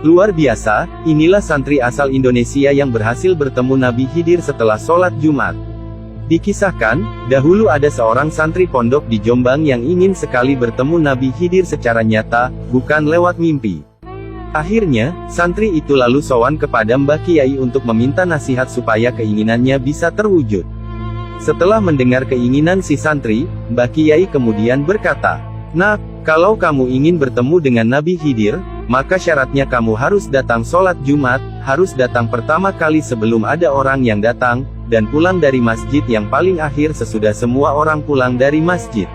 Luar biasa, inilah santri asal Indonesia yang berhasil bertemu Nabi Khidir setelah sholat Jumat. Dikisahkan, dahulu ada seorang santri pondok di Jombang yang ingin sekali bertemu Nabi Khidir secara nyata, bukan lewat mimpi. Akhirnya, santri itu lalu sowan kepada Mbah Kiai untuk meminta nasihat supaya keinginannya bisa terwujud. Setelah mendengar keinginan si santri, Mbah Kiai kemudian berkata, "Nak, kalau kamu ingin bertemu dengan Nabi Khidir, maka syaratnya kamu harus datang sholat Jumat, harus datang pertama kali sebelum ada orang yang datang, dan pulang dari masjid yang paling akhir sesudah semua orang pulang dari masjid.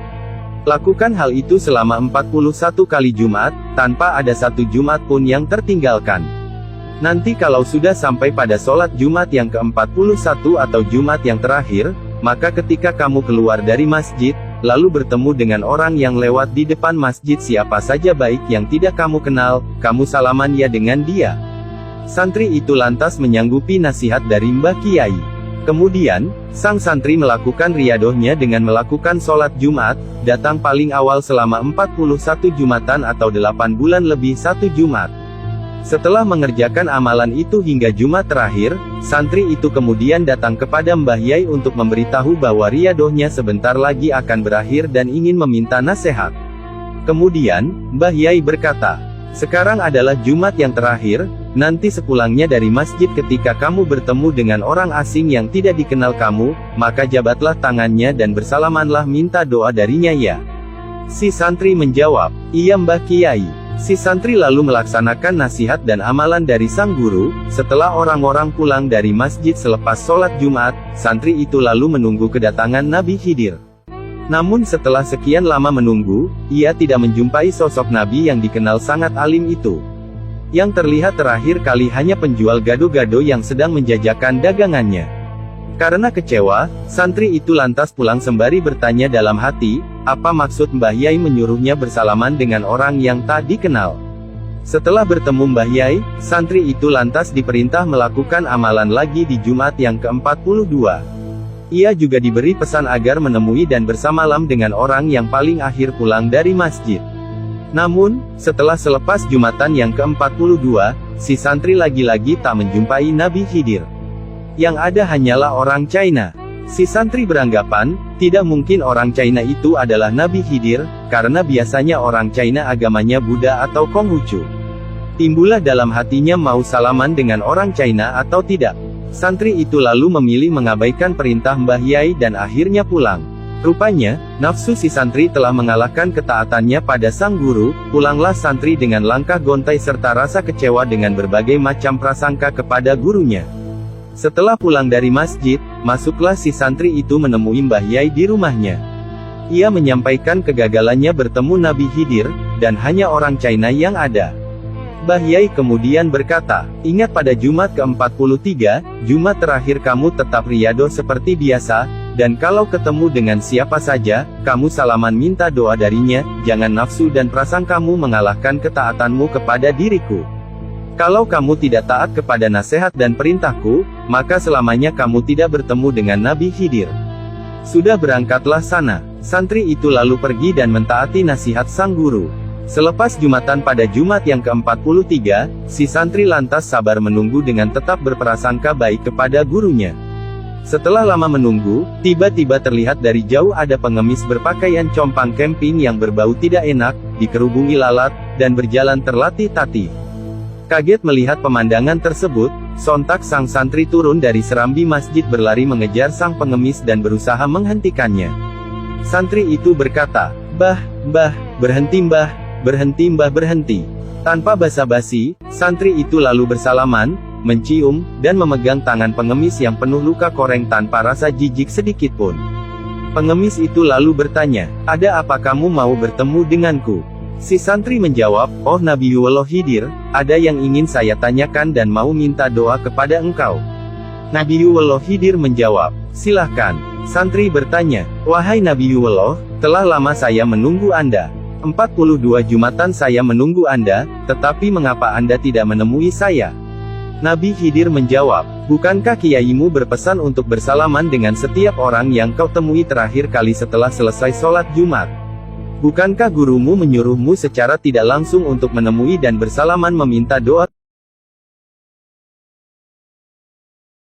Lakukan hal itu selama 41 kali Jumat, tanpa ada satu Jumat pun yang tertinggalkan. Nanti kalau sudah sampai pada sholat Jumat yang ke-41 atau Jumat yang terakhir, maka ketika kamu keluar dari masjid, lalu bertemu dengan orang yang lewat di depan masjid siapa saja baik yang tidak kamu kenal, kamu salaman ya dengan dia." Santri itu lantas menyanggupi nasihat dari Mbah Kiai. Kemudian, sang santri melakukan riadohnya dengan melakukan sholat Jumat, datang paling awal selama 41 Jumatan atau 8 bulan lebih 1 Jumat. Setelah mengerjakan amalan itu hingga Jumat terakhir, santri itu kemudian datang kepada Mbah Yai untuk memberitahu bahwa riadohnya sebentar lagi akan berakhir dan ingin meminta nasihat. Kemudian, Mbah Yai berkata, "Sekarang adalah Jumat yang terakhir, nanti sepulangnya dari masjid ketika kamu bertemu dengan orang asing yang tidak dikenal kamu, maka jabatlah tangannya dan bersalamanlah minta doa darinya ya." Si santri menjawab, "Iya Mbah Kiai." Si santri lalu melaksanakan nasihat dan amalan dari sang guru. Setelah orang-orang pulang dari masjid selepas sholat Jumat, santri itu lalu menunggu kedatangan Nabi Khidir. Namun setelah sekian lama menunggu, ia tidak menjumpai sosok Nabi yang dikenal sangat alim itu. Yang terlihat terakhir kali hanya penjual gado-gado yang sedang menjajakan dagangannya. Karena kecewa, santri itu lantas pulang sembari bertanya dalam hati, apa maksud Mbah Yai menyuruhnya bersalaman dengan orang yang tak dikenal. Setelah bertemu Mbah Yai, santri itu lantas diperintah melakukan amalan lagi di Jumat yang ke-42. Ia juga diberi pesan agar menemui dan bersamalam dengan orang yang paling akhir pulang dari masjid. Namun, setelah selepas Jumatan yang ke-42, si santri lagi-lagi tak menjumpai Nabi Khidir. Yang ada hanyalah orang China. Si santri beranggapan, tidak mungkin orang China itu adalah Nabi Khidir, karena biasanya orang China agamanya Buddha atau Konghucu. Timbullah dalam hatinya mau salaman dengan orang China atau tidak. Santri itu lalu memilih mengabaikan perintah Mbah Yai dan akhirnya pulang. Rupanya, nafsu si santri telah mengalahkan ketaatannya pada sang guru. Pulanglah santri dengan langkah gontai serta rasa kecewa dengan berbagai macam prasangka kepada gurunya. Setelah pulang dari masjid, masuklah si santri itu menemui Mbah Yai di rumahnya. Ia menyampaikan kegagalannya bertemu Nabi Khidir, dan hanya orang China yang ada. Mbah Yai kemudian berkata, "Ingat pada Jumat ke-43, Jumat terakhir kamu tetap riado seperti biasa, dan kalau ketemu dengan siapa saja, kamu salaman minta doa darinya, jangan nafsu dan prasangkamu mengalahkan ketaatanmu kepada diriku. Kalau kamu tidak taat kepada nasihat dan perintahku, maka selamanya kamu tidak bertemu dengan Nabi Khidir." Sudah berangkatlah sana. Santri itu lalu pergi dan mentaati nasihat sang guru. Selepas Jumatan pada Jumat yang ke-43, si santri lantas sabar menunggu dengan tetap berprasangka baik kepada gurunya. Setelah lama menunggu, tiba-tiba terlihat dari jauh ada pengemis berpakaian compang camping yang berbau tidak enak, dikerubungi lalat, dan berjalan terlatih-tatih. Kaget melihat pemandangan tersebut, sontak sang santri turun dari serambi masjid berlari mengejar sang pengemis dan berusaha menghentikannya. Santri itu berkata, Mbah, berhenti Mbah, berhenti Mbah berhenti." Tanpa basa-basi, santri itu lalu bersalaman, mencium, dan memegang tangan pengemis yang penuh luka koreng tanpa rasa jijik sedikitpun. Pengemis itu lalu bertanya, "Ada apa kamu mau bertemu denganku?" Si santri menjawab, "Oh Nabiullah Khidir, ada yang ingin saya tanyakan dan mau minta doa kepada engkau." Nabiullah Khidir menjawab, "Silahkan." Santri bertanya, "Wahai Nabiullah, telah lama saya menunggu Anda. 42 Jumatan saya menunggu Anda, tetapi mengapa Anda tidak menemui saya?" Nabi Khidir menjawab, "Bukankah kiaimu berpesan untuk bersalaman dengan setiap orang yang kau temui terakhir kali setelah selesai sholat Jumat? Bukankah gurumu menyuruhmu secara tidak langsung untuk menemui dan bersalaman meminta doa